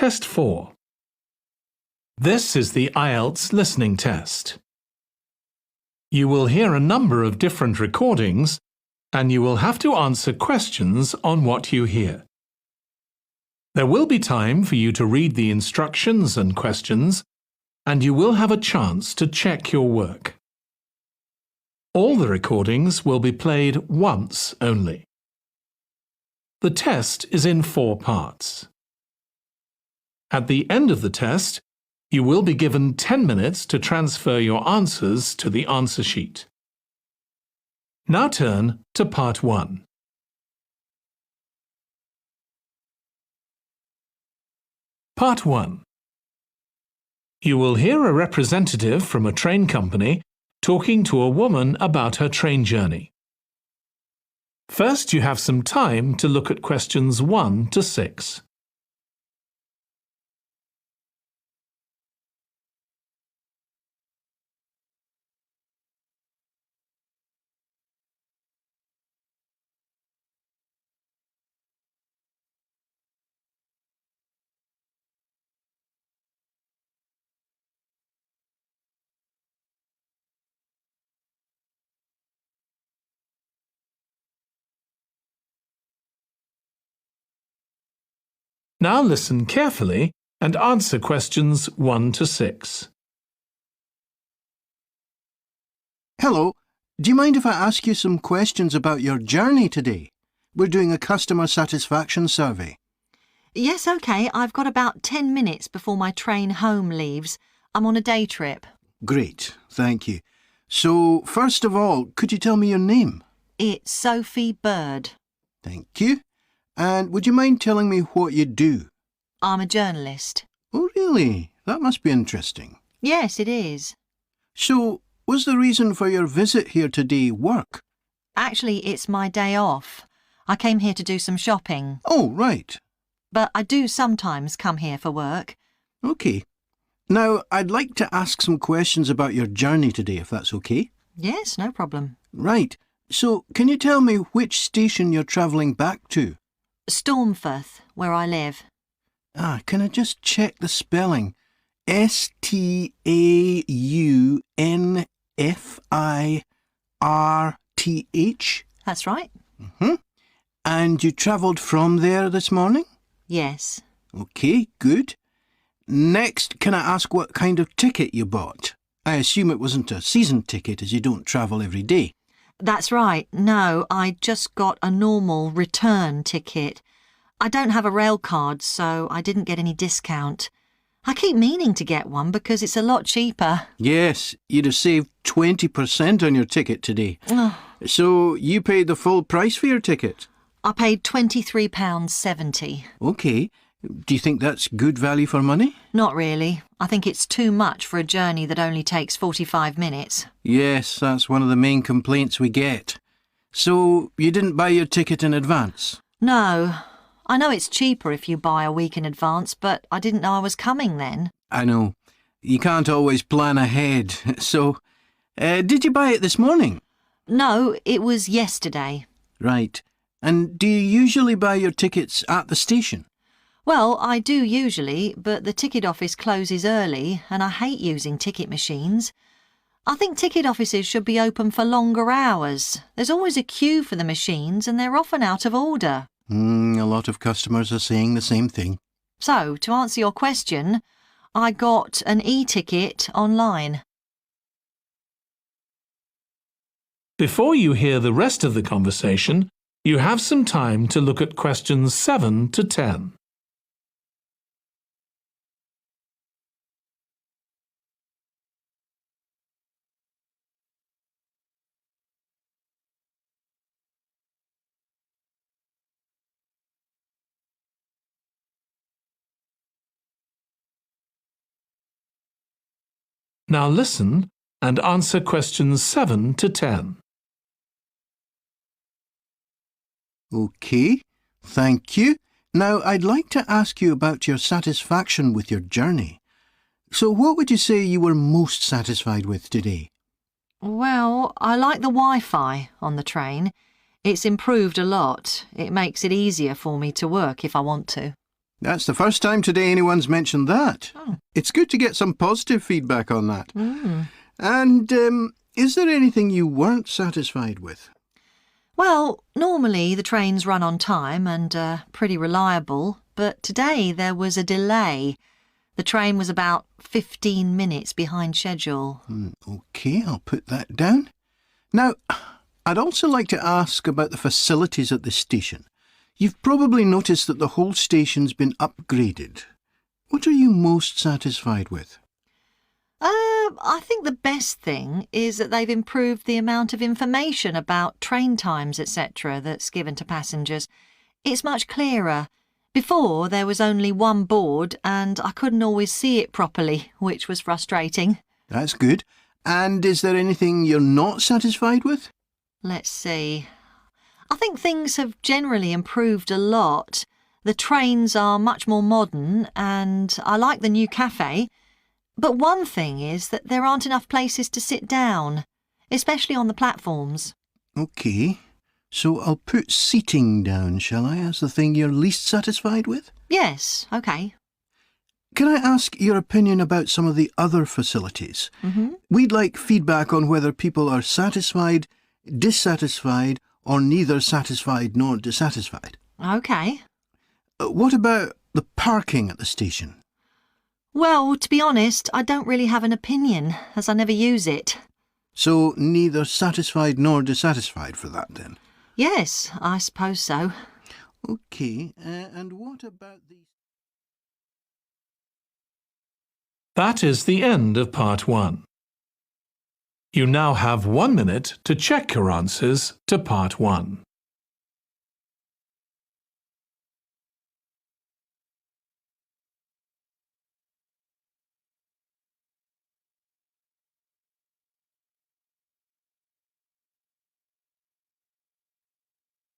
Test 4. This is the Ielts listening test. You will hear a number of different recordings, and you will have to answer questions on what you hear. There will be time for you to read the instructions and questions, and you will have a chance to check your work. All the recordings will be played once only. The test is in 4 parts. At the end of the test, you will be given 10 minutes to transfer your answers to the answer sheet. Now turn to Part 1. Part 1. You will hear a representative from a train company talking to a woman about her train journey. First, you have some time to look at questions 1 to 6. Now listen carefully and answer questions 1 to 6. Hello, do you mind if I ask you some questions about your journey today? We're doing a customer satisfaction survey. Yes, OK. I've got about 10 minutes before my train home leaves. I'm on a day trip. Great, thank you. So, first of all, could you tell me your name? It's Sophie Bird. Thank you. And would you mind telling me what you do? I'm a journalist. Oh, really? That must be interesting. Yes, it is. So, was the reason for your visit here today work? Actually, it's my day off. I came here to do some shopping. Oh, right. But I do sometimes come here for work. OK. Now, I'd like to ask some questions about your journey today, if that's OK. Yes, no problem. Right. So, can you tell me which station you're travelling back to? Stormforth, where I live. Can I just check the spelling? Staunfirth? That's right. And you travelled from there this morning? Yes. OK, good. Next, can I ask what kind of ticket you bought? I assume it wasn't a season ticket as you don't travel every day. That's right. No, I just got a normal return ticket. I don't have a rail card, so I didn't get any discount. I keep meaning to get one because it's a lot cheaper. Yes, you'd have saved 20% on your ticket today. So you paid the full price for your ticket? I paid £23.70. OK. Do you think that's good value for money? Not really. I think it's too much for a journey that only takes 45 minutes. Yes, that's one of the main complaints we get. So you didn't buy your ticket in advance? No. I know it's cheaper if you buy a week in advance, but I didn't know I was coming then. I know. You can't always plan ahead. So, did you buy it this morning? No, it was yesterday. Right. And do you usually buy your tickets at the station? Well, I do usually, but the ticket office closes early and I hate using ticket machines. I think ticket offices should be open for longer hours. There's always a queue for the machines and they're often out of order. A lot of customers are saying the same thing. So, to answer your question, I got an e-ticket online. Before you hear the rest of the conversation, you have some time to look at questions 7 to 10. Now listen and answer questions 7 to 10. OK, thank you. Now I'd like to ask you about your satisfaction with your journey. So what would you say you were most satisfied with today? Well, I like the Wi-Fi on the train. It's improved a lot. It makes it easier for me to work if I want to. That's the first time today anyone's mentioned that. Oh. It's good to get some positive feedback on that. Mm. And is there anything you weren't satisfied with? Well, normally the trains run on time and are pretty reliable, but today there was a delay. The train was about 15 minutes behind schedule. OK, I'll put that down. Now, I'd also like to ask about the facilities at the station. You've probably noticed that the whole station's been upgraded. What are you most satisfied with? I think the best thing is that they've improved the amount of information about train times, etc., that's given to passengers. It's much clearer. Before, there was only one board and I couldn't always see it properly, which was frustrating. That's good. And is there anything you're not satisfied with? Let's see. I think things have generally improved a lot. The trains are much more modern and I like the new cafe. But one thing is that there aren't enough places to sit down, especially on the platforms. OK, so I'll put seating down, shall I, as the thing you're least satisfied with? Yes, OK. Can I ask your opinion about some of the other facilities? We'd like feedback on whether people are satisfied, dissatisfied, or neither satisfied nor dissatisfied. OK. What about the parking at the station? Well, to be honest, I don't really have an opinion, as I never use it. So neither satisfied nor dissatisfied for that, then? Yes, I suppose so. OK, and what about the... That is the end of part 1. You now have 1 minute to check your answers to part 1.